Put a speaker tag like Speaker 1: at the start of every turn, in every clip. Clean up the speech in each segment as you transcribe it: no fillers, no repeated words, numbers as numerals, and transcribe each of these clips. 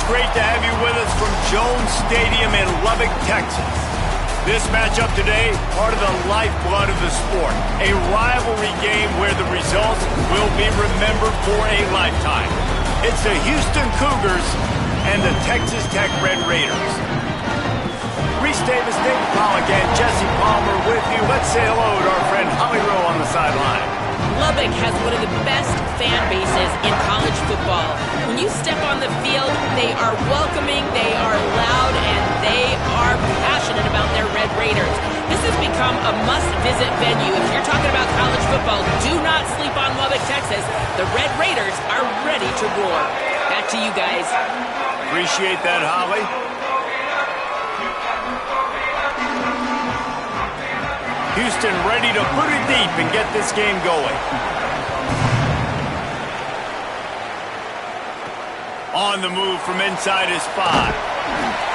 Speaker 1: great to have you with us from Jones Stadium in Lubbock, Texas. This matchup today, part of the lifeblood of the sport. A rivalry game where the results will be remembered for a lifetime. It's the Houston Cougars and the Texas Tech Red Raiders. Reese Davis, David Pollock, and Jesse Palmer with you. Let's say hello to our friend Holly Rowe on the sideline.
Speaker 2: Lubbock has one of the best fan bases in college football. When you step on the field, they are welcoming, they are loud, and they are passionate about their Red Raiders. This has become a must-visit venue. If you're talking about college football, do not sleep on Lubbock, Texas. The Red Raiders are ready to roar. Back to you guys.
Speaker 1: Appreciate that, Holly. Houston ready to put it deep and get this game going. On the move from inside his 5.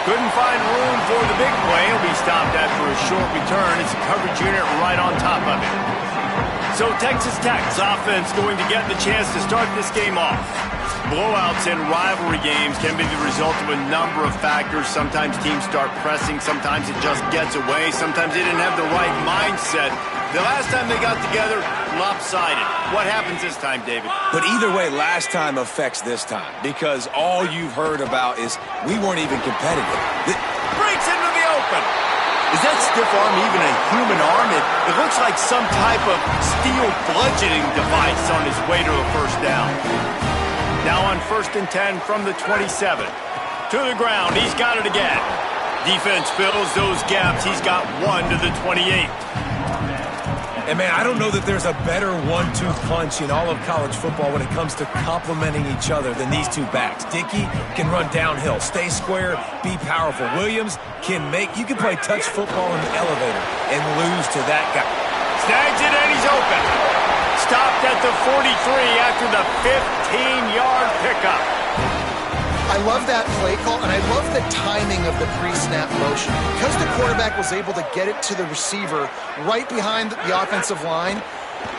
Speaker 1: Couldn't find room for the big play. He'll be stopped after a short return. It's a coverage unit right on top of it. So Texas Tech's offense going to get the chance to start this game off. Blowouts in rivalry games can be the result of a number of factors. Sometimes teams start pressing. Sometimes it just gets away. Sometimes they didn't have the right mindset. The last time they got together, lopsided. What happens this time, David?
Speaker 3: But either way, last time affects this time because all you've heard about is we weren't even competitive.
Speaker 1: Breaks into the open. Is that stiff arm even a human arm? It looks like some type of steel bludgeoning device on his way to a first down. Now on 1st and 10 from the 27. To the ground, he's got it again. Defense fills those gaps. He's got one to the 28.
Speaker 3: And man, I don't know that there's a better 1-2 punch in all of college football when it comes to complementing each other than these two backs. Dickey can run downhill, stay square, be powerful. Williams you can play touch football in the elevator and lose to that guy.
Speaker 1: Snags it and he's open. Stopped at the 43 after the 15-yard pickup.
Speaker 4: I love that play call, and I love the timing of the pre-snap motion. Because the quarterback was able to get it to the receiver right behind the offensive line,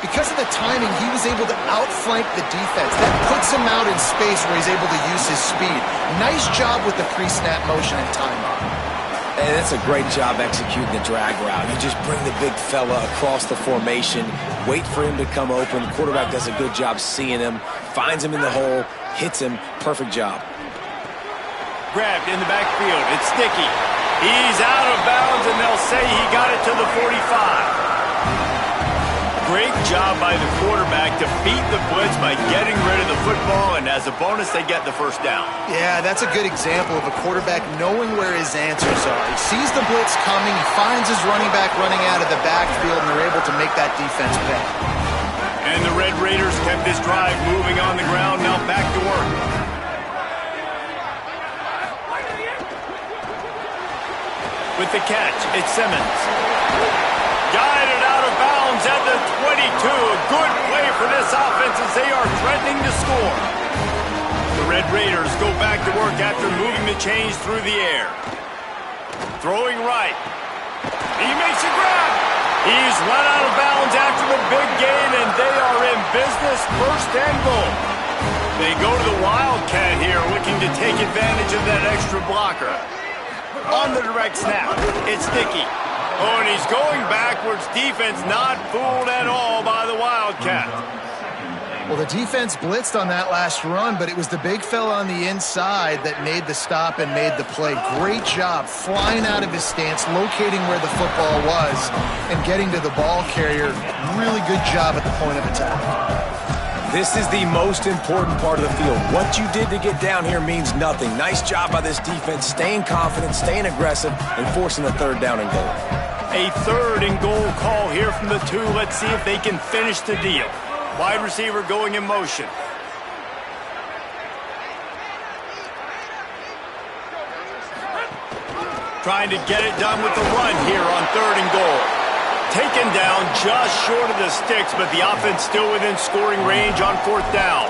Speaker 4: because of the timing, he was able to outflank the defense. That puts him out in space where he's able to use his speed. Nice job with the pre-snap motion and timing.
Speaker 3: And that's a great job executing the drag route. You just bring the big fella across the formation, wait for him to come open. The quarterback does a good job seeing him, finds him in the hole, hits him. Perfect job.
Speaker 1: Grabbed in the backfield. It's Dickey. He's out of bounds, and they'll say he got it to the 45. Great job by the quarterback to beat the blitz by getting rid of the football, and as a bonus, they get the first down.
Speaker 4: Yeah, that's a good example of a quarterback knowing where his answers are. He sees the blitz coming, he finds his running back running out of the backfield, and they're able to make that defense pay.
Speaker 1: And the Red Raiders kept this drive moving on the ground. Now back to work. With the catch, it's Simmons. Guided out of bounds at the 22. A good play for this offense as they are threatening to score. The Red Raiders go back to work after moving the chains through the air. Throwing right. He makes a grab. He's run out of bounds after the big gain, and they are in business, 1st and goal. They go to the Wildcat here, looking to take advantage of that extra blocker. On the direct snap, it's Dickey. Oh, and he's going backwards. Defense not fooled at all by the Wildcat.
Speaker 4: Well, the defense blitzed on that last run, but it was the big fella on the inside that made the stop and made the play. Great job flying out of his stance, locating where the football was, and getting to the ball carrier. Really good job at the point of attack.
Speaker 3: This is the most important part of the field. What you did to get down here means nothing. Nice job by this defense, staying confident, staying aggressive, and forcing a 3rd down and goal.
Speaker 1: A 3rd and goal call here from the 2. Let's see if they can finish the deal. Wide receiver going in motion. Trying to get it done with the run here on 3rd and goal. Taken down just short of the sticks, but the offense still within scoring range on 4th down.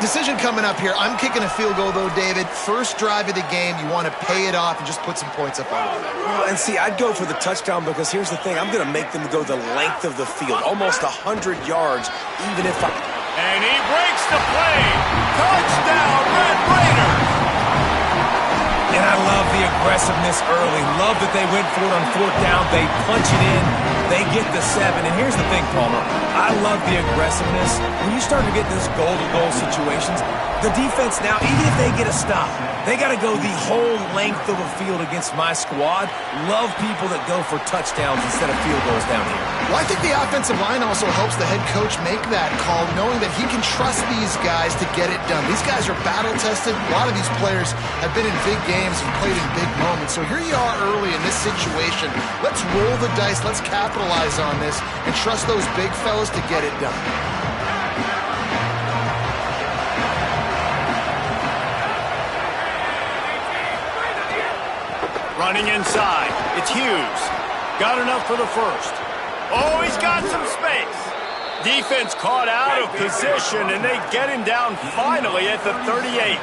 Speaker 4: Decision coming up here. I'm kicking a field goal, though, David. First drive of the game, you want to pay it off and just put some points up on it.
Speaker 3: Well, and see, I'd go for the touchdown because here's the thing. I'm going to make them go the length of the field, almost 100 yards, even if I...
Speaker 1: And he breaks the play. Touchdown, Red Raiders.
Speaker 3: And I love the aggressiveness early. Love that they went for it on 4th down. They punch it in. They get the 7. And here's the thing, Palmer. I love the aggressiveness. When you start to get those goal-to-goal situations, the defense now, even if they get a stop, they got to go the whole length of a field against my squad. Love people that go for touchdowns instead of field goals down here.
Speaker 4: Well, I think the offensive line also helps the head coach make that call, knowing that he can trust these guys to get it done. These guys are battle-tested. A lot of these players have been in big games and played in big moments. So here you are early in this situation. Let's roll the dice. Let's capitalize on this and trust those big fellas to get it done.
Speaker 1: Running inside. It's Hughes. Got enough for the first. Oh, he's got some space. Defense caught out of position, and they get him down finally at the 38.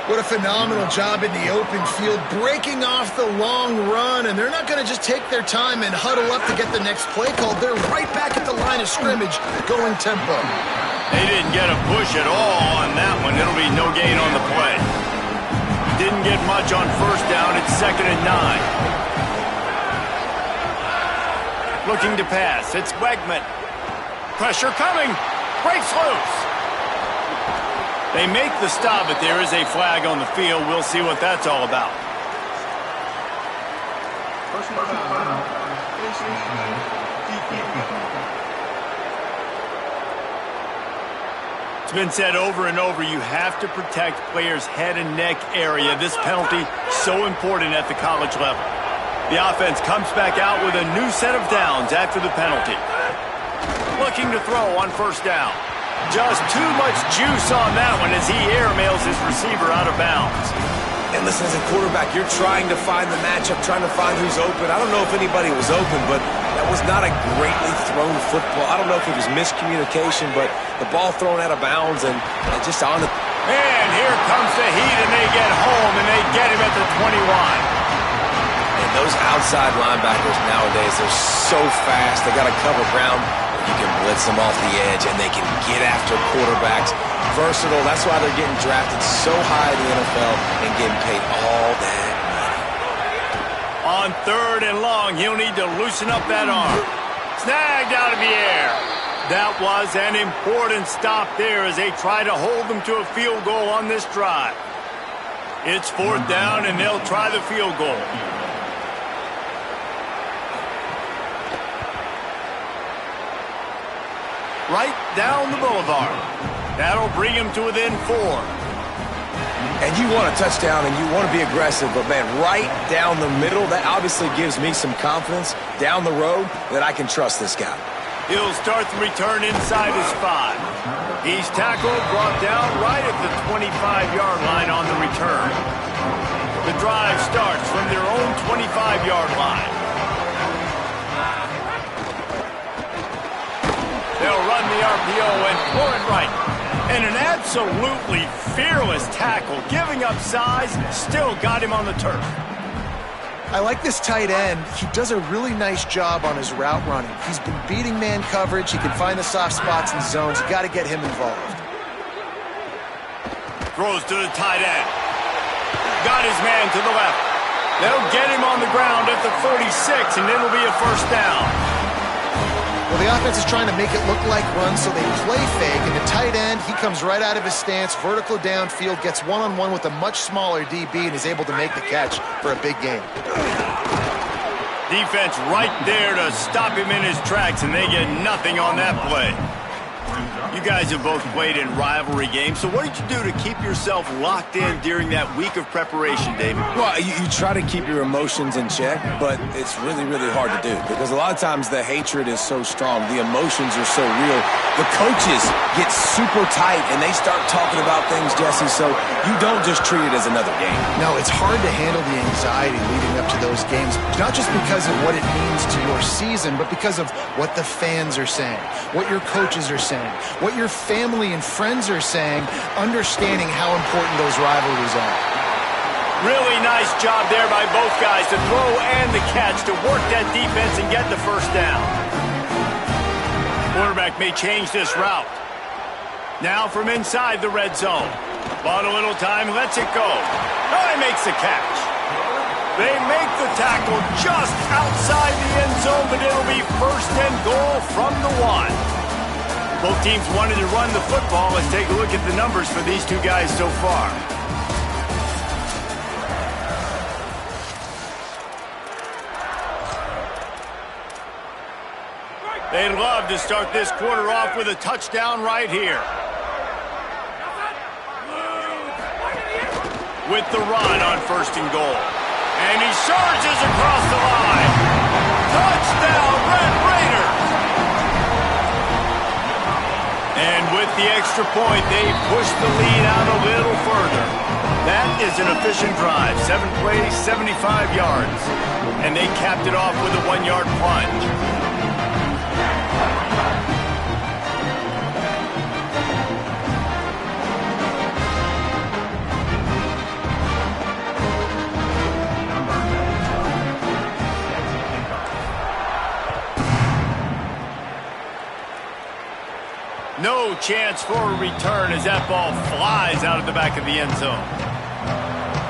Speaker 4: What a phenomenal job in the open field, breaking off the long run, and they're not going to just take their time and huddle up to get the next play called. They're right back at the line of scrimmage, going tempo.
Speaker 1: They didn't get a push at all on that one. It'll be no gain on the play. Didn't get much on 1st down. It's 2nd and 9. Looking to pass. It's Wegman. Pressure coming. Breaks loose. They make the stop, but there is a flag on the field. We'll see what that's all about. It's been said over and over, you have to protect players' head and neck area. This penalty, so important at the college level. The offense comes back out with a new set of downs after the penalty. Looking to throw on 1st down. Just too much juice on that one as he airmails his receiver out of bounds.
Speaker 3: And listen, as a quarterback, you're trying to find the matchup, trying to find who's open. I don't know if anybody was open, but that was not a greatly thrown football. I don't know if it was miscommunication, but the ball thrown out of bounds and just on the...
Speaker 1: And here comes the heat, and they get home, and they get him at the 21.
Speaker 3: And those outside linebackers nowadays, they're so fast. They got to cover ground. You can blitz them off the edge, and they can get after quarterbacks. Versatile. That's why they're getting drafted so high in the NFL and getting paid all that money.
Speaker 1: On 3rd and long, he'll need to loosen up that arm. Snagged out of the air. That was an important stop there as they try to hold them to a field goal on this drive. It's 4th down, and they'll try the field goal. Right down the boulevard. That'll bring him to within 4.
Speaker 3: And you want a touchdown and you want to be aggressive, but man, right down the middle, that obviously gives me some confidence down the road that I can trust this guy.
Speaker 1: He'll start the return inside his 5. He's tackled, brought down right at the 25-yard line on the return. The drive starts from their own 25-yard line. They'll run the RPO and pour it right. And an absolutely fearless tackle, giving up size, still got him on the turf.
Speaker 4: I like this tight end. He does a really nice job on his route running. He's been beating man coverage. He can find the soft spots and zones. You got to get him involved.
Speaker 1: Throws to the tight end. Got his man to the left. They'll get him on the ground at the 46, and it'll be a 1st down.
Speaker 4: Well, the offense is trying to make it look like runs, so they play fake, and the tight end, he comes right out of his stance, vertical downfield, gets one-on-one with a much smaller DB, and is able to make the catch for a big gain.
Speaker 1: Defense right there to stop him in his tracks, and they get nothing on that play. You guys have both played in rivalry games, so what did you do to keep yourself locked in during that week of preparation, David?
Speaker 3: Well, you try to keep your emotions in check, but it's really, really hard to do because a lot of times the hatred is so strong. The emotions are so real. The coaches get super tight, and they start talking about things, Jesse, so you don't just treat it as another game.
Speaker 4: No, it's hard to handle the anxiety leading up to those games, not just because of what it means to your season, but because of what the fans are saying, what your coaches are saying, what your family and friends are saying, understanding how important those rivalries are.
Speaker 1: Really nice job there by both guys to throw and the catch to work that defense and get the 1st down. Quarterback may change this route. Now from inside the red zone. Bought a little time, lets it go. Now he makes the catch. They make the tackle just outside the end zone, but it'll be first and goal from the 1. Both teams wanted to run the football. Let's take a look at the numbers for these two guys so far. They'd love to start this quarter off with a touchdown right here. With the run on first and goal. And he surges across the line. Touchdown, Red Raiders! And with the extra point, they push the lead out a little further. That is an efficient drive. 7 plays, 75 yards. And they capped it off with a 1-yard plunge. No chance for a return as that ball flies out of the back of the end zone.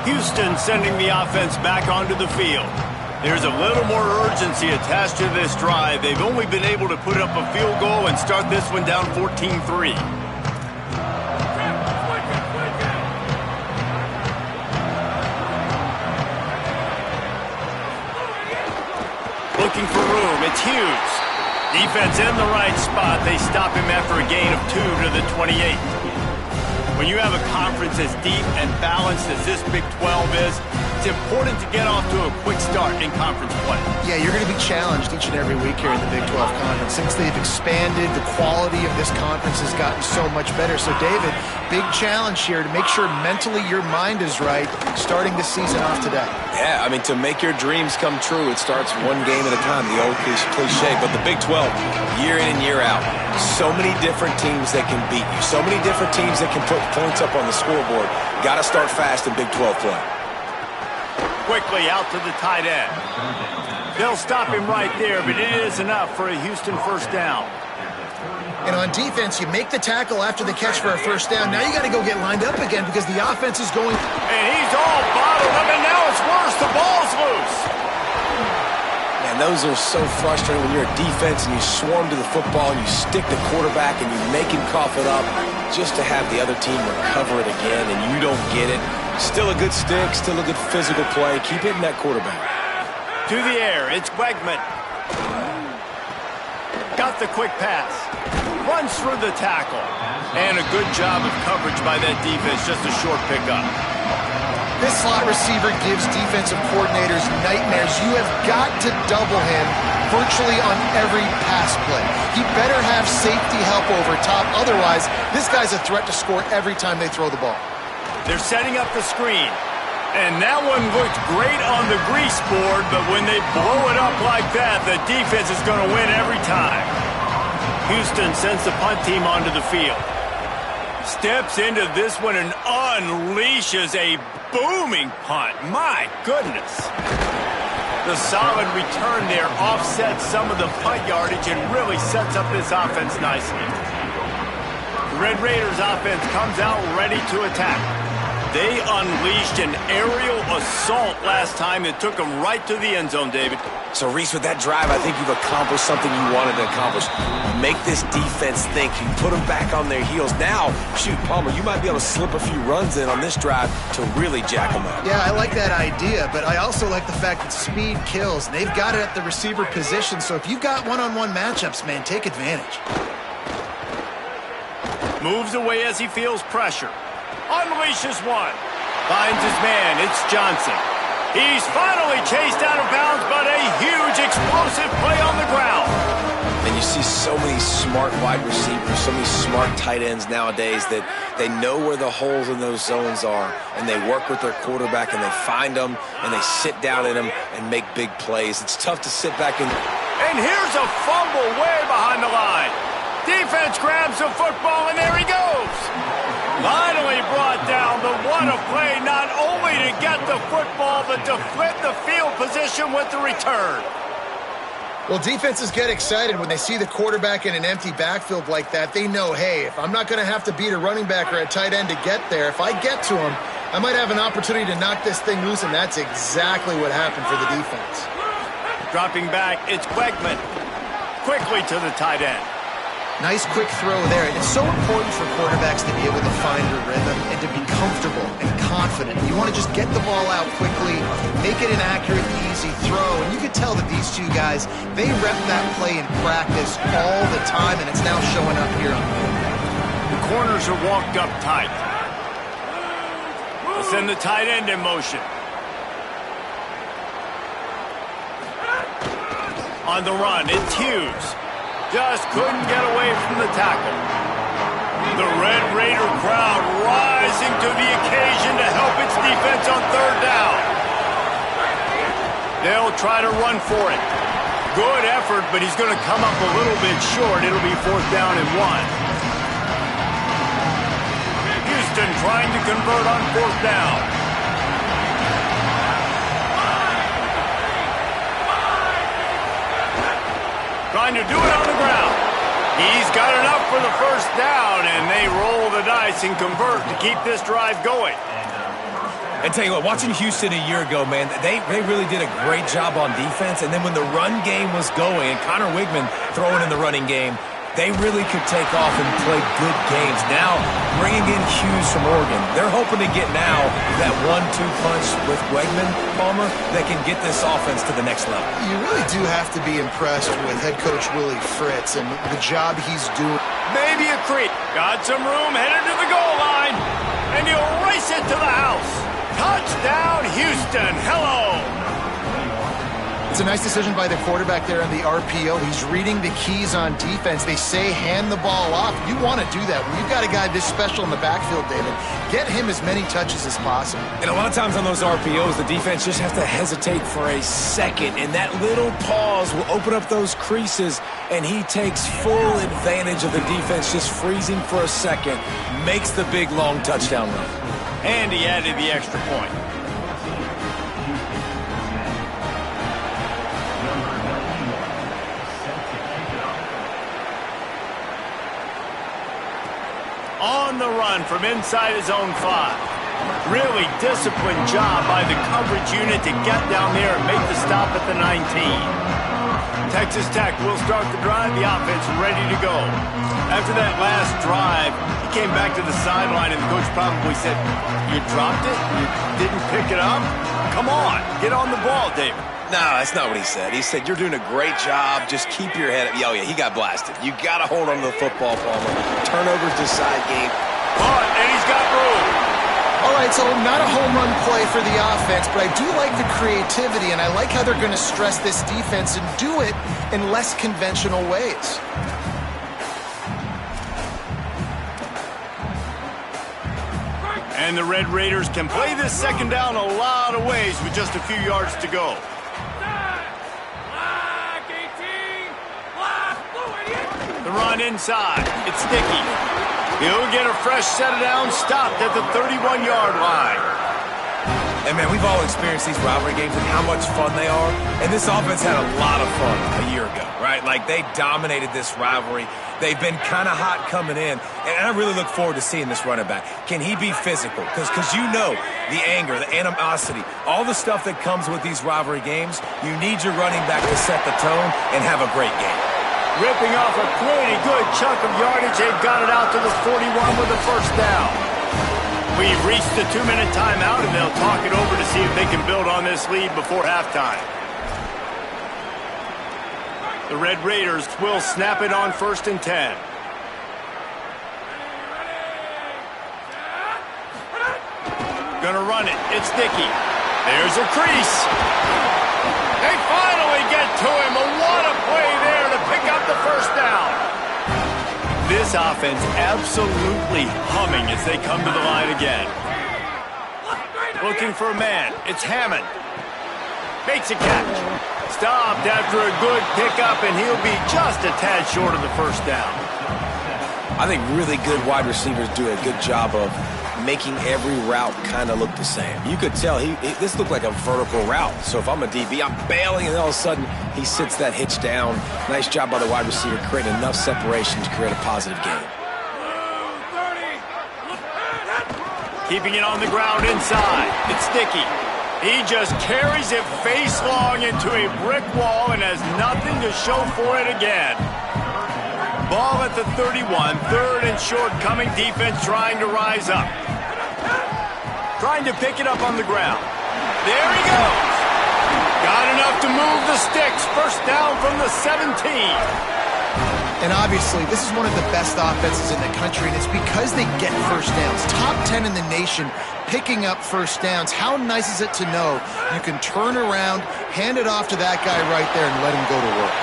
Speaker 1: Houston sending the offense back onto the field. There's a little more urgency attached to this drive. They've only been able to put up a field goal and start this one down 14-3. Looking for room. It's Hughes. Defense in the right spot. They stop him after a gain of 2 to the 28. When you have a conference as deep and balanced as this Big 12 is, it's important to get off to a quick start in conference play.
Speaker 4: Yeah, you're going to be challenged each and every week here in the Big 12 Conference. Since they've expanded, the quality of this conference has gotten so much better. So, David, big challenge here to make sure mentally your mind is right starting this season off today.
Speaker 3: Yeah, I mean, to make your dreams come true, it starts one game at a time, the old cliche. But the Big 12, year in and year out, so many different teams that can beat you, so many different teams that can put points up on the scoreboard. Got to start fast in Big 12 play.
Speaker 1: Quickly out to the tight end. They'll stop him right there, but it is enough for a Houston first down.
Speaker 4: And on defense, you make the tackle after the catch for a first down. Now you got to go get lined up again because the offense is going.
Speaker 1: And he's all bottled up, and now it's worse. The ball's loose.
Speaker 3: Man, those are so frustrating when you're a defense and you swarm to the football and you stick the quarterback and you make him cough it up just to have the other team recover it again and you don't get it. Still a good stick, still a good physical play. Keep hitting that quarterback.
Speaker 1: To the air, it's Wegman. Got the quick pass. Runs through the tackle. And a good job of coverage by that defense, just a short pickup.
Speaker 4: This slot receiver gives defensive coordinators nightmares. You have got to double him virtually on every pass play. He better have safety help over top. Otherwise, this guy's a threat to score every time they throw the ball.
Speaker 1: They're setting up the screen. And that one looked great on the grease board, but when they blow it up like that, the defense is going to win every time. Houston sends the punt team onto the field. Steps into this one and unleashes a booming punt. My goodness. The solid return there offsets some of the punt yardage and really sets up this offense nicely. The Red Raiders offense comes out ready to attack. They unleashed an aerial assault last time that took them right to the end zone, David.
Speaker 3: So, Reese, with that drive, I think you've accomplished something you wanted to accomplish. Make this defense think. You put them back on their heels. Now, shoot, Palmer, you might be able to slip a few runs in on this drive to really jack them up.
Speaker 4: Yeah, I like that idea, but I also like the fact that speed kills. They've got it at the receiver position, so if you've got one-on-one matchups, man, take advantage.
Speaker 1: Moves away as he feels pressure. Unleashes one. Finds his man. It's Johnson. He's finally chased out of bounds, but a huge explosive play on the ground.
Speaker 3: And you see so many smart wide receivers, so many smart tight ends nowadays that they know where the holes in those zones are, and they work with their quarterback, and they find them, and they sit down in them and make big plays. It's tough to sit back and...
Speaker 1: And here's a fumble way behind the line. Defense grabs the football, and there he goes. Finally brought down, but what a play, not only to get the football, but to flip the field position with the return.
Speaker 4: Well, defenses get excited when they see the quarterback in an empty backfield like that. They know, hey, if I'm not going to have to beat a running back or a tight end to get there, if I get to him, I might have an opportunity to knock this thing loose, and that's exactly what happened for the defense.
Speaker 1: Dropping back, it's Wegman. Quickly to the tight end.
Speaker 4: Nice quick throw there. And it's so important for quarterbacks to be able to find a rhythm and to be comfortable and confident. You want to just get the ball out quickly, make it an accurate, easy throw. And you can tell that these two guys, they rep that play in practice all the time, and it's now showing up here on the field.
Speaker 1: The corners are walked up tight. We'll send the tight end in motion. On the run, it's Hughes. Just couldn't get away from the tackle. The Red Raider crowd rising to the occasion to help its defense on third down. They'll try to run for it. Good effort, but he's going to come up a little bit short. It'll be 4th down and 1. Houston trying to convert on 4th down. Trying to do it on the ground. He's got enough for the 1st down, and they roll the dice and convert to keep this drive going.
Speaker 3: And tell you what, watching Houston a year ago, man, they really did a great job on defense. And then when the run game was going, and Connor Wigman throwing in the running game, they really could take off and play good games. Now, bringing in Hughes from Oregon, they're hoping to get now that 1-2 punch with Wegman, Palmer, that can get this offense to the next level.
Speaker 4: You really do have to be impressed with head coach Willie Fritz and the job he's doing.
Speaker 1: Maybe a creep. Got some room, headed to the goal line, and he'll race it to the house. Touchdown, Houston. Hello.
Speaker 4: It's a nice decision by the quarterback there in the RPO. He's reading the keys on defense. They say hand the ball off. You want to do that. When you've got a guy this special in the backfield, David, get him as many touches as possible.
Speaker 3: And a lot of times on those RPOs, the defense just has to hesitate for a second, and that little pause will open up those creases, and he takes full advantage of the defense just freezing for a second, makes the big, long touchdown run.
Speaker 1: And he added the extra point. On the run from inside his own 5. Really disciplined job by the coverage unit to get down there and make the stop at the 19. Texas Tech will start the drive. The offense ready to go. After that last drive, he came back to the sideline, and the coach probably said, "You dropped it? You didn't pick it up? Come on, get on the ball, David."
Speaker 3: No, that's not what he said. He said, "You're doing a great job. Just keep your head up." Oh, yeah, he got blasted. You got to hold on to the football, Palmer. Turnovers decide game.
Speaker 1: And he's got room.
Speaker 4: All right, so not a home run play for the offense, but I do like the creativity, and I like how they're going to stress this defense and do it in less conventional ways.
Speaker 1: And the Red Raiders can play this 2nd down a lot of ways with just a few yards to go. The run inside. It's Dickey. He'll get a fresh set of downs stopped at the 31-yard line.
Speaker 3: And, man, we've all experienced these rivalry games and how much fun they are. And this offense had a lot of fun a year ago, right? Like, they dominated this rivalry. They've been kind of hot coming in. And I really look forward to seeing this running back. Can he be physical? Because you know the anger, the animosity, all the stuff that comes with these rivalry games, you need your running back to set the tone and have a great game.
Speaker 1: Ripping off a pretty good chunk of yardage. They've got it out to the 41 with the 1st down. We've reached the 2-minute timeout, and they'll talk it over to see if they can build on this lead before halftime. The Red Raiders will snap it on 1st and 10. Gonna run it. It's Dickey. There's a crease. They finally get to him. What a play there to pick up the 1st down. This offense absolutely humming as they come to the line again. Looking for a man. It's Hammond. Makes a catch. Stopped after a good pickup, and he'll be just a tad short of the 1st down.
Speaker 3: I think really good wide receivers do a good job of making every route kind of look the same. You could tell this looked like a vertical route. So if I'm a DB, I'm bailing, and all of a sudden he sits that hitch down. Nice job by the wide receiver creating enough separation to create a positive gain.
Speaker 1: Keeping it on the ground inside. It's Dickey. He just carries it face long into a brick wall and has nothing to show for it again. Ball at the 31, third and short, coming defense trying to rise up. Trying to pick it up on the ground. There he goes. Got enough to move the sticks. First down from the 17.
Speaker 4: And obviously, this is one of the best offenses in the country, and it's because they get first downs. Top 10 in the nation picking up first downs. How nice is it to know you can turn around, hand it off to that guy right there, and let him go to work.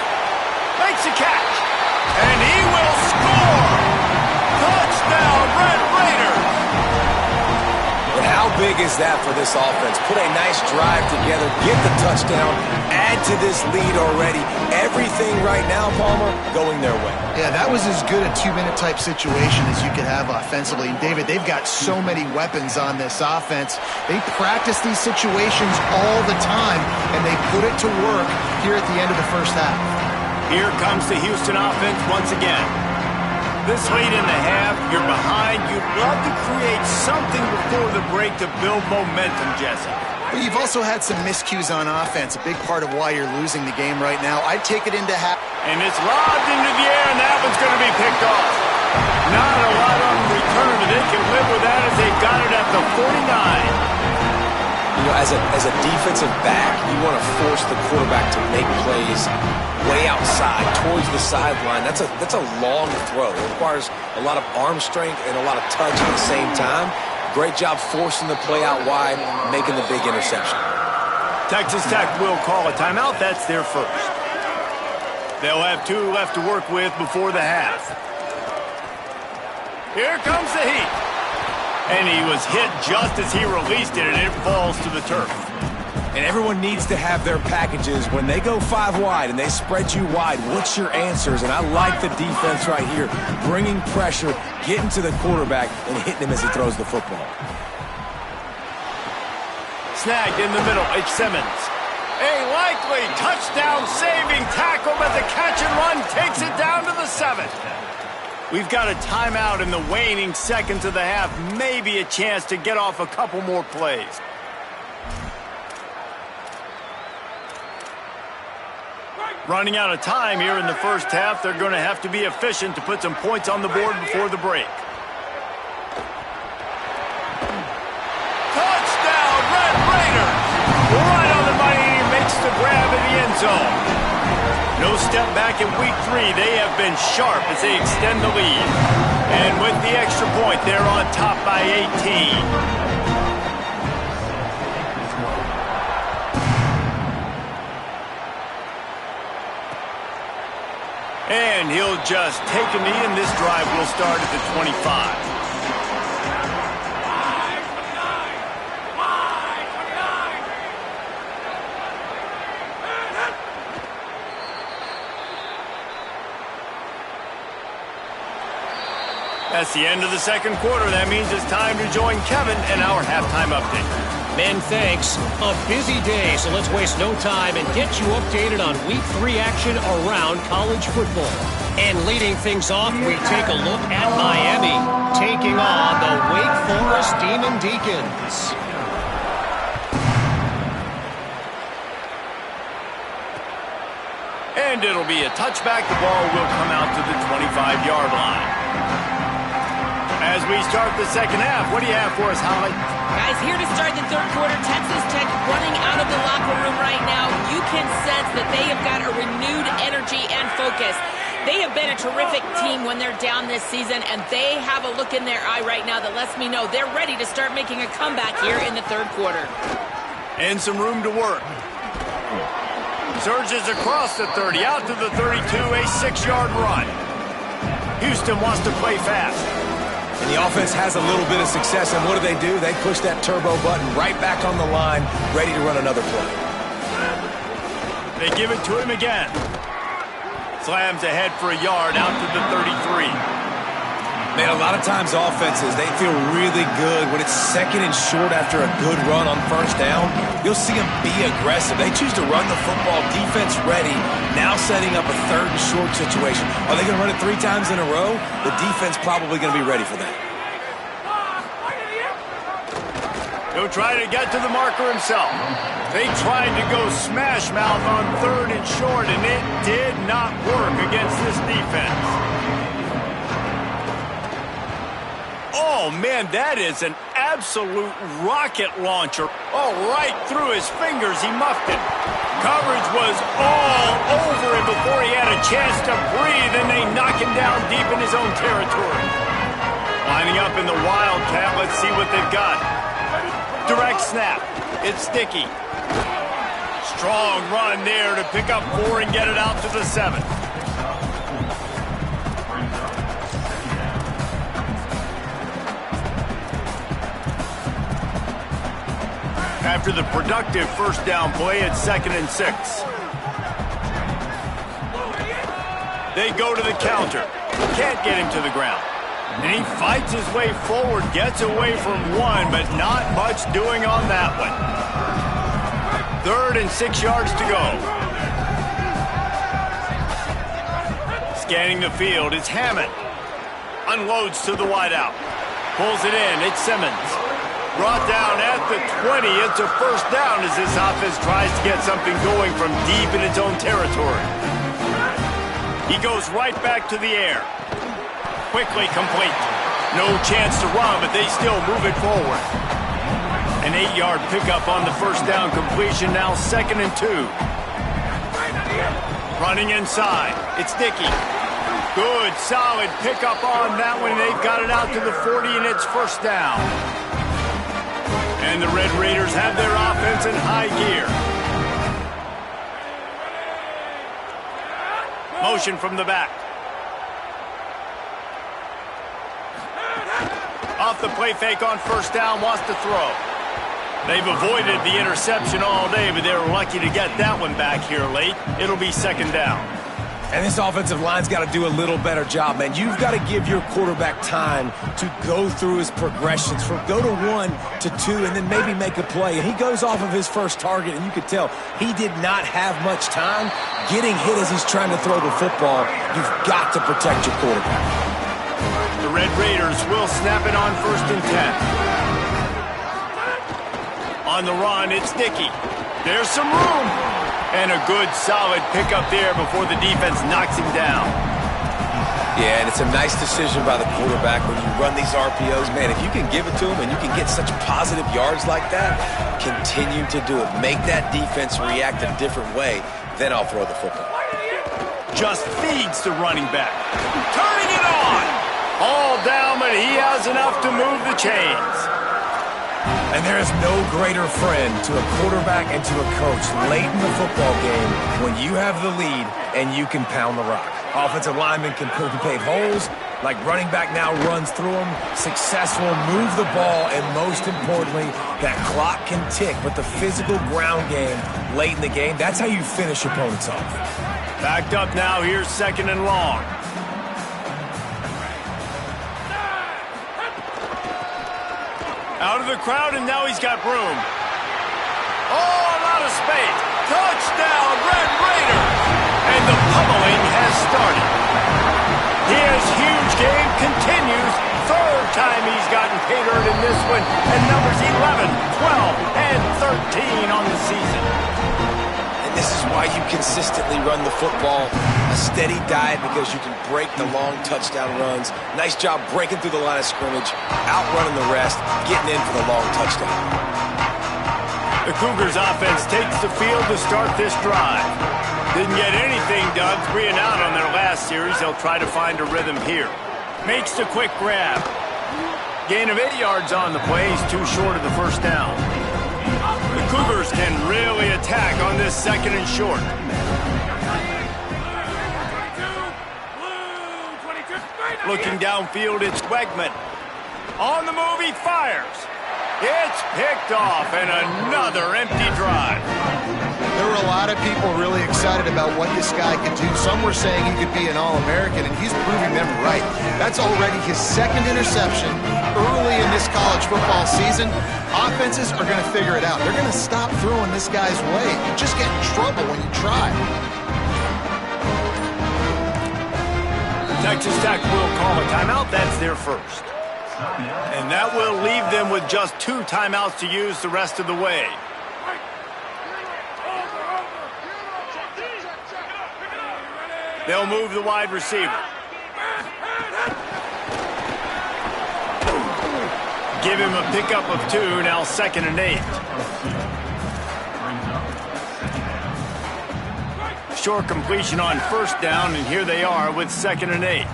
Speaker 1: Makes a catch, and he will score! Touchdown, Red Raiders!
Speaker 3: And how big is that for this offense? Put a nice drive together, get the touchdown, add to this lead already. Everything right now, Palmer, going their way.
Speaker 4: Yeah, that was as good a two-minute type situation as you could have offensively. And David, they've got so many weapons on this offense. They practice these situations all the time, and they put it to work here at the end of the first half.
Speaker 1: Here comes the Houston offense once again. This late in the half, you're behind. You'd love to create something before the break to build momentum, Jesse.
Speaker 4: Well, you've also had some miscues on offense, a big part of why you're losing the game right now. I'd take it into half.
Speaker 1: And it's lobbed into the air, and that one's going to be picked off. Not a lot on return, but they can live with that as they got it at the 49.
Speaker 3: You know, as a defensive back, you want to force the quarterback to make plays way outside, towards the sideline. That's a long throw. It requires a lot of arm strength and a lot of touch at the same time. Great job forcing the play out wide, making the big interception.
Speaker 1: Texas Tech will call a timeout. That's their first. They'll have 2 left to work with before the half. Here comes the heat. And he was hit just as he released it, and it falls to the turf.
Speaker 3: And everyone needs to have their packages. When they go 5 wide and they spread you wide, what's your answers? And I like the defense right here, bringing pressure, getting to the quarterback, and hitting him as he throws the football.
Speaker 1: Snagged in the middle, it's Simmons. A likely touchdown-saving tackle, but the catch and run takes it down to the 7. We've got a timeout in the waning seconds of the half. Maybe a chance to get off a couple more plays. Running out of time here in the first half. They're going to have to be efficient to put some points on the board before the break. Touchdown, Red Raiders! Right on the money, he makes the grab in the end zone. No step back in week 3. They have been sharp as they extend the lead. And with the extra point, they're on top by 18. And he'll just take a knee, and this drive will start at the 25. That's the end of the second quarter. That means it's time to join Kevin and our halftime update.
Speaker 5: Men, thanks. A busy day, so let's waste no time and get you updated on Week 3 action around college football. And leading things off, we take a look at Miami, taking on the Wake Forest Demon Deacons.
Speaker 1: And it'll be a touchback. The ball will come out to the 25-yard line. As we start the second half, what do you have for us, Holly?
Speaker 2: Guys, here to start the third quarter, Texas Tech running out of the locker room right now. You can sense that they have got a renewed energy and focus. They have been a terrific team when they're down this season, and they have a look in their eye right now that lets me know they're ready to start making a comeback here in the third quarter.
Speaker 1: And some room to work. Surges across the 30, out to the 32, a 6-yard run. Houston wants to play fast.
Speaker 3: And the offense has a little bit of success, and what do? They push that turbo button right back on the line, ready to run another play.
Speaker 1: They give it to him again. Slams ahead for a yard, out to the 33.
Speaker 3: Man, a lot of times offenses, they feel really good when it's second and short after a good run on first down. You'll see them be aggressive. They choose to run the football, defense ready, now setting up a third and short situation. Are they going to run it 3 times in a row? The defense probably going to be ready for that.
Speaker 1: He'll try to get to the marker himself. They tried to go smash mouth on third and short, and it did not work against this defense. Oh, man, that is an absolute rocket launcher. Oh, right through his fingers, he muffed it. Coverage was all over him before he had a chance to breathe, and they knock him down deep in his own territory. Lining up in the Wildcat, let's see what they've got. Direct snap. It's Dickey. Strong run there to pick up 4 and get it out to the 7. After the productive first down play, it's 2nd and 6. They go to the counter. Can't get him to the ground. And he fights his way forward, gets away from one, but not much doing on that one. 3rd and 6 yards to go. Scanning the field, it's Hammond. Unloads to the wideout. Pulls it in, it's Simmons. Brought down at the 20, it's a first down as this offense tries to get something going from deep in its own territory. He goes right back to the air. Quickly complete. No chance to run, but they still move it forward. An 8-yard pickup on the first down completion, now 2nd and 2. Running inside, it's Dickey. Good, solid pickup on that one. They've got it out to the 40, and it's first down. And the Red Raiders have their offense in high gear. Motion from the back. Off the play fake on first down, wants to throw. They've avoided the interception all day, but they were lucky to get that one back here late. It'll be 2nd down.
Speaker 3: And this offensive line's got to do a little better job, man. You've got to give your quarterback time to go through his progressions from go to 1 to 2 and then maybe make a play. And he goes off of his first target, and you could tell he did not have much time getting hit as he's trying to throw the football. You've got to protect your quarterback.
Speaker 1: The Red Raiders will snap it on 1st and 10. On the run, it's Dickey. There's some room. And a good, solid pickup there before the defense knocks him down.
Speaker 3: Yeah, and it's a nice decision by the quarterback when you run these RPOs. Man, if you can give it to him and you can get such positive yards like that, continue to do it. Make that defense react a different way, then I'll throw the football.
Speaker 1: Just feeds the running back. Turning it on. All down, but he has enough to move the chains.
Speaker 3: And there is no greater friend to a quarterback and to a coach late in the football game when you have the lead and you can pound the rock. Offensive linemen can pave holes, like running back now runs through them, successful, move the ball, and most importantly, that clock can tick. But the physical ground game late in the game, that's how you finish opponents off.
Speaker 1: Backed up now, here's 2nd and long. Out of the crowd, and now he's got room. Oh, a lot of space. Touchdown, Red Raiders! And the pummeling has started. His huge game continues. 3rd time he's gotten paid earned in this one. And numbers 11, 12, and 13 on the season.
Speaker 3: And this is why you consistently run the football. A steady diet because you can break the long touchdown runs. Nice job breaking through the line of scrimmage, outrunning the rest, getting in for the long touchdown.
Speaker 1: The Cougars offense takes the field to start this drive. Didn't get anything done 3 and out on their last series. They'll try to find a rhythm here. Makes the quick grab. Gain of 8 yards on the play. He's too short of the first down. The Cougars can really attack on this 2nd and short. Looking downfield, it's Wegman. On the move, he fires. It's picked off, and another empty drive.
Speaker 3: There
Speaker 4: were a lot of people really excited about what this guy could do. Some were saying he could be an All-American, and he's proving them right. That's already his second interception early in this college football season. Offenses are going to figure it out. They're going to stop throwing this guy's way. You just get in trouble when you try.
Speaker 1: Texas Tech will call a timeout. That's their first. And that will leave them with just 2 timeouts to use the rest of the way. They'll move the wide receiver. Give him a pickup of 2, now 2nd and 8. Short completion on 1st down, and here they are with 2nd and 8.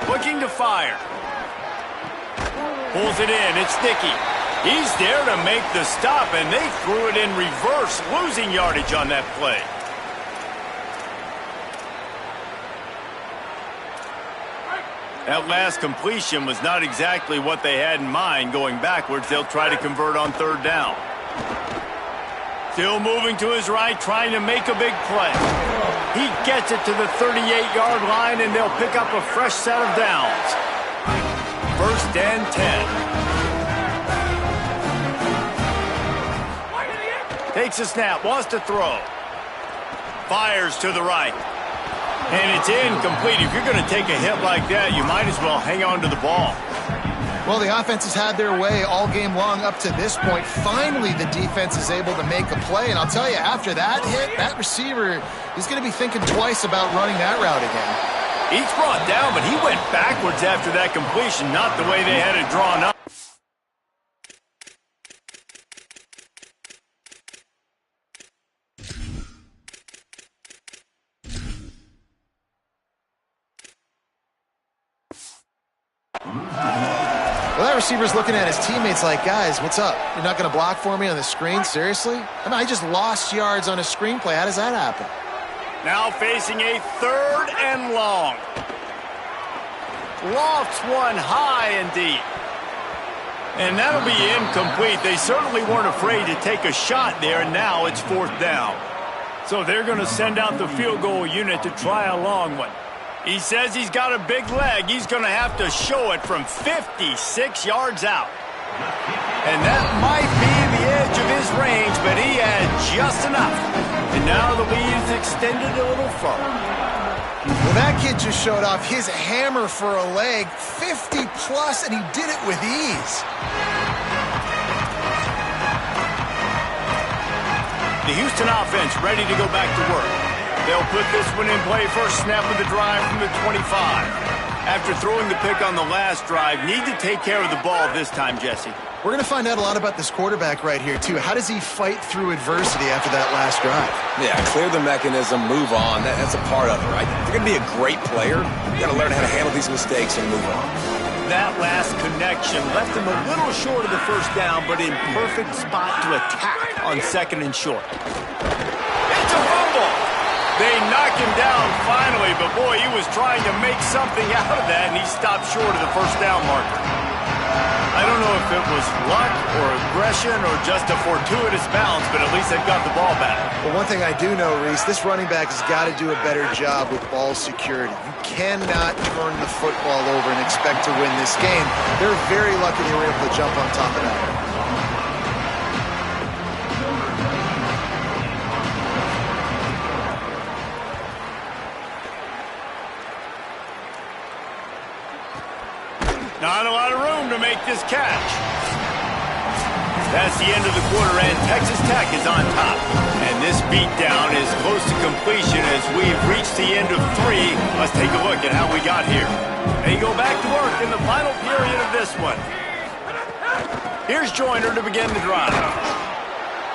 Speaker 1: Looking to fire. Pulls it in, it's Dickey. He's there to make the stop, and they threw it in reverse, losing yardage on that play. That last completion was not exactly what they had in mind. Going backwards, they'll try to convert on 3rd down. Still moving to his right, trying to make a big play. He gets it to the 38-yard line, and they'll pick up a fresh set of downs. 1st and 10. Takes a snap, wants to throw. Fires to the right. And it's incomplete. If you're going to take a hit like that, you might as well hang on to the ball.
Speaker 4: Well, the offense has had their way all game long up to this point. Finally, the defense is able to make a play. And I'll tell you, after that hit, that receiver is going to be thinking twice about running that route again.
Speaker 1: He's brought down, but he went backwards after that completion, not the way they had it drawn up.
Speaker 4: Well, that receiver's looking at his teammates like, guys, what's up? You're not going to block for me on the screen? Seriously? I mean, I just lost yards on a screenplay. How does that happen?
Speaker 1: Now facing a 3rd and long. Lofts one high and deep. And that'll be incomplete. They certainly weren't afraid to take a shot there, and now it's 4th down. So they're going to send out the field goal unit to try a long one. He says he's got a big leg. He's going to have to show it from 56 yards out. And that might be the edge of his range, but he had just enough. And now the lead is extended a little further.
Speaker 4: Well, that kid just showed off his hammer for a leg, 50-plus, and he did it with ease.
Speaker 1: The Houston offense ready to go back to work. They'll put this one in play. First snap of the drive from the 25. After throwing the pick on the last drive, need to take care of the ball this time, Jesse.
Speaker 4: We're going to find out a lot about this quarterback right here, too. How does he fight through adversity after that last drive?
Speaker 3: Yeah, clear the mechanism, move on. That's a part of it, right? If you're going to be a great player, you got to learn how to handle these mistakes and move on.
Speaker 1: That last connection left him a little short of the 1st down, but in perfect spot to attack on 2nd and short. It's a fumble! They knock him down finally, but boy, he was trying to make something out of that, and he stopped short of the 1st down marker. I don't know if it was luck or aggression or just a fortuitous bounce, but at least they've got the ball back.
Speaker 4: Well, one thing I do know, Reese, this running back has got to do a better job with ball security. You cannot turn the football over and expect to win this game. They're very lucky they were able to jump on top of that.
Speaker 1: Not a lot of room to make this catch. That's the end of the quarter, and Texas Tech is on top. And this beatdown is close to completion as we've reached the end of 3. Let's take a look at how we got here. They go back to work in the final period of this one. Here's Joyner to begin the drive.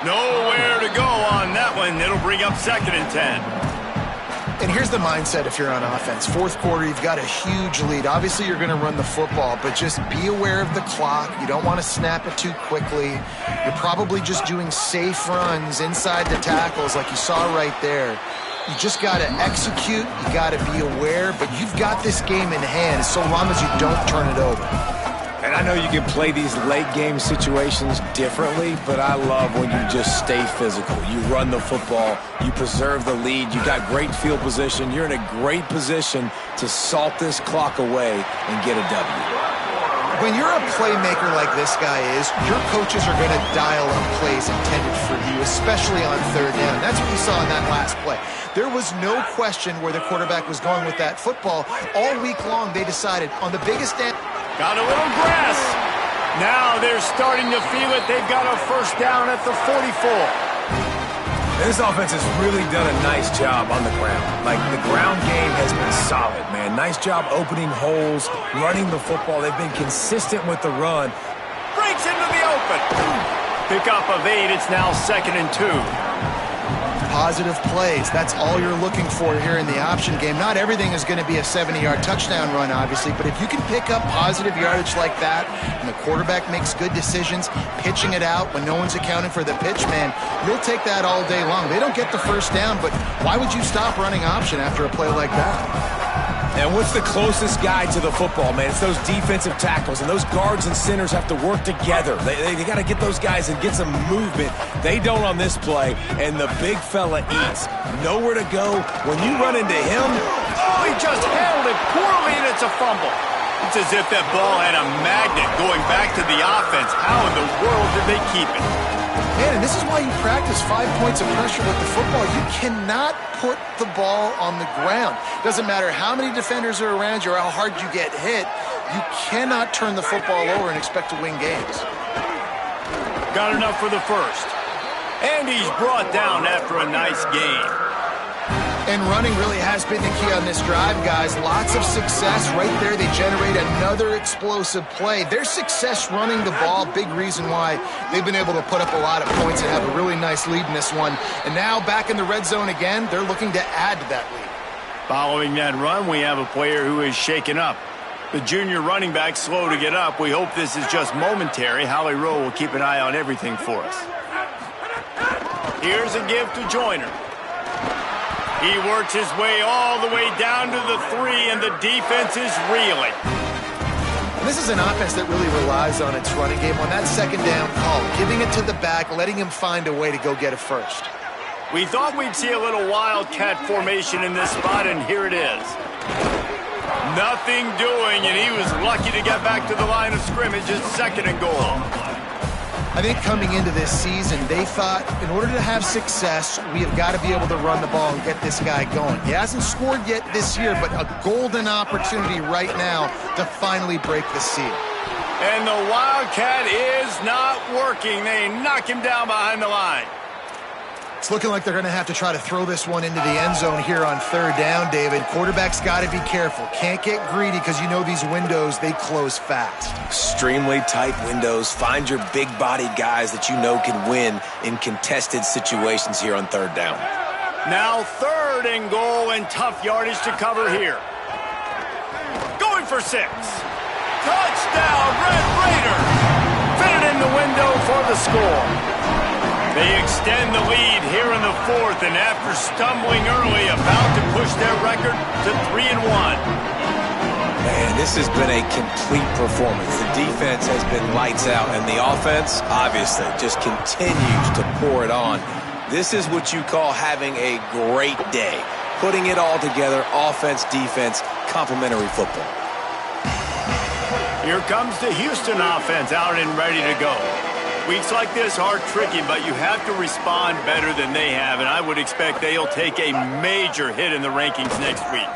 Speaker 1: Nowhere to go on that one. It'll bring up 2nd and 10.
Speaker 4: And here's the mindset if you're on offense. 4th quarter, you've got a huge lead. Obviously, you're going to run the football, but just be aware of the clock. You don't want to snap it too quickly. You're probably just doing safe runs inside the tackles like you saw right there. You just got to execute. You got to be aware, but you've got this game in hand so long as you don't turn it over.
Speaker 3: And I know you can play these late game situations differently, but I love when you just stay physical. You run the football, you preserve the lead, you got great field position, you're in a great position to salt this clock away and get a W.
Speaker 4: When you're a playmaker like this guy is, your coaches are going to dial up plays intended for you, especially on third down. That's what you saw in that last play. There was no question where the quarterback was going with that football. All week long, they decided on the biggest stand.
Speaker 1: Got a little grass. Now they're starting to feel it. They've got a first down at the 44.
Speaker 3: This offense has really done a nice job on the ground. Like, the ground game has been solid, man. Nice job opening holes, running the football. They've been consistent with the run.
Speaker 1: Breaks into the open. Pickup of 8. It's now 2nd and 2.
Speaker 4: Positive plays. That's all you're looking for here in the option game. Not everything is going to be a 70-yard touchdown run, obviously, but if you can pick up positive yardage like that and the quarterback makes good decisions, pitching it out when no one's accounting for the pitch, man, you'll take that all day long. They don't get the first down, but why would you stop running option after a play like that?
Speaker 3: And what's the closest guy to the football, man? It's those defensive tackles, and those guards and centers have to work together. They got to get those guys and get some movement. They don't on this play, and the big fella eats. Nowhere to go. When you run into him,
Speaker 1: oh, he just handled it poorly, and it's a fumble. It's as if that ball had a magnet going back to the offense. How in the world did they keep it?
Speaker 4: Man, and this is why you practice 5 points of pressure with the football. You cannot put the ball on the ground. Doesn't matter how many defenders are around you or how hard you get hit. You cannot turn the football over and expect to win games.
Speaker 1: Got enough for the first. And he's brought down after a nice game.
Speaker 4: And running really has been the key on this drive, guys. Lots of success right there. They generate another explosive play. Their success running the ball, big reason why they've been able to put up a lot of points and have a really nice lead in this one. And now back in the red zone again, they're looking to add to that lead.
Speaker 1: Following that run, we have a player who is shaken up. The junior running back slow to get up. We hope this is just momentary. Holly Rowe will keep an eye on everything for us. Here's a give to Joyner. He works his way all the way down to the 3, and the defense is reeling.
Speaker 4: And this is an offense that really relies on its running game on that second down call, giving it to the back, letting him find a way to go get it first.
Speaker 1: We thought we'd see a little wildcat formation in this spot, and here it is. Nothing doing, and he was lucky to get back to the line of scrimmage at 2nd and goal.
Speaker 4: I think coming into this season, they thought in order to have success, we have got to be able to run the ball and get this guy going. He hasn't scored yet this year, but a golden opportunity right now to finally break the seal.
Speaker 1: And the Wildcat is not working. They knock him down behind the line.
Speaker 4: It's looking like they're going to have to try to throw this one into the end zone here on 3rd down, David. Quarterback's got to be careful. Can't get greedy because you know these windows, they close fast.
Speaker 3: extremely tight windows. Find your big-bodied guys that you know can win in contested situations here on 3rd down.
Speaker 1: Now 3rd and goal, and tough yardage to cover here. Going for 6. Touchdown, Red Raiders! Fitted in the window for the score. They extend the lead here in the 4th, and after stumbling early, about to push their record to 3-1.
Speaker 3: Man, this has been a complete performance. The defense has been lights out, and the offense, obviously, just continues to pour it on. This is what you call having a great day. Putting it all together, offense, defense, complementary football.
Speaker 1: Here comes the Houston offense out and ready to go. Weeks like this are tricky, but you have to respond better than they have, and I would expect they'll take a major hit in the rankings next week.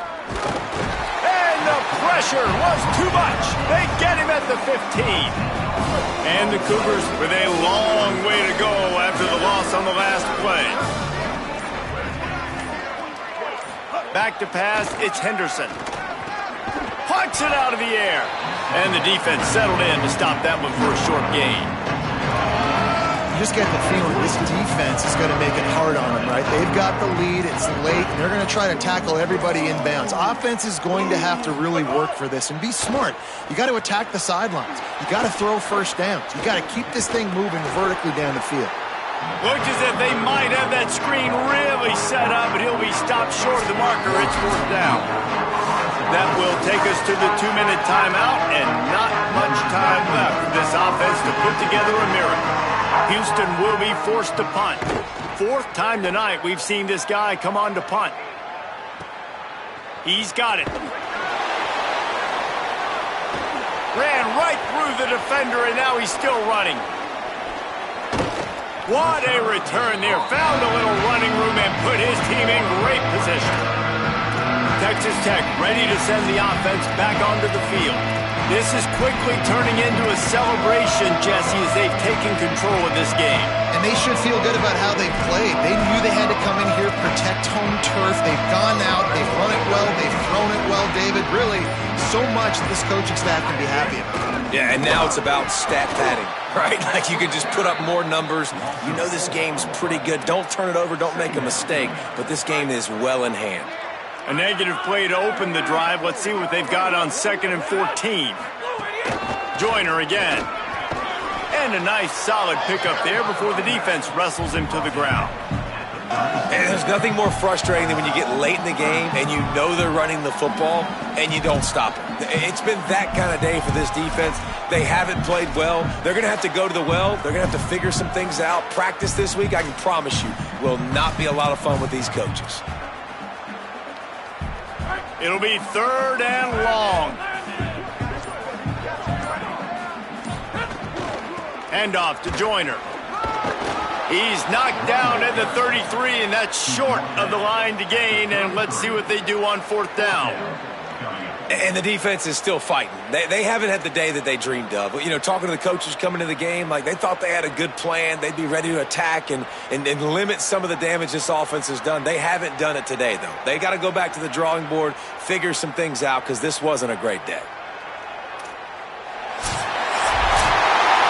Speaker 1: And the pressure was too much. They get him at the 15. And the Cougars with a long way to go after the loss on the last play. Back to pass, it's Henderson. Pucks it out of the air. And the defense settled in to stop that one for a short gain.
Speaker 4: You just get the feeling this defense is going to make it hard on them, right? They've got the lead, it's late, and they're going to try to tackle everybody inbounds. Offense is going to have to really work for this and be smart. You got to attack the sidelines. You got to throw first downs. You got to keep this thing moving vertically down the field.
Speaker 1: Looks as if they might have that screen really set up, and he'll be stopped short of the marker. It's 4th down. That will take us to the 2-minute timeout, and not much time left for this offense to put together a miracle. Houston will be forced to punt. Fourth time tonight we've seen this guy come on to punt. He's got it. Ran right through the defender, and now he's still running. What a return there. Found a little running room and put his team in great position. Texas Tech ready to send the offense back onto the field. This is quickly turning into a celebration, Jesse, as they've taken control of this game.
Speaker 4: And they should feel good about how they played. They knew they had to come in here, protect home turf. They've gone out, they've run it well, they've thrown it well, David. Really, so much that this coaching staff can be happy about.
Speaker 3: Yeah, and now it's about stat padding, right? Like you can just put up more numbers. You know this game's pretty good. Don't turn it over, don't make a mistake. But this game is well in hand.
Speaker 1: A negative play to open the drive. Let's see what they've got on 2nd and 14. Joyner again. And a nice solid pickup there before the defense wrestles him to the ground.
Speaker 3: And there's nothing more frustrating than when you get late in the game and you know they're running the football and you don't stop them. It's been that kind of day for this defense. They haven't played well. They're going to have to go to the well. They're going to have to figure some things out. Practice this week, I can promise you, will not be a lot of fun with these coaches.
Speaker 1: It'll be 3rd and long. Handoff to Joyner. He's knocked down at the 33, and that's short of the line to gain. And let's see what they do on 4th down.
Speaker 3: And the defense is still fighting. They haven't had the day that they dreamed of. You know, talking to the coaches coming to the game, like they thought they had a good plan. They'd be ready to attack and limit some of the damage this offense has done. They haven't done it today, though. They got to go back to the drawing board, figure some things out, because this wasn't a great day.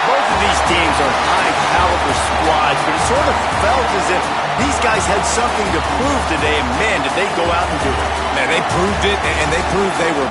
Speaker 1: Both of these teams are high-caliber squads, but it sort of felt as if these guys had something to prove today, and man, did they go out and do it.
Speaker 3: Man, they proved it, and they proved they were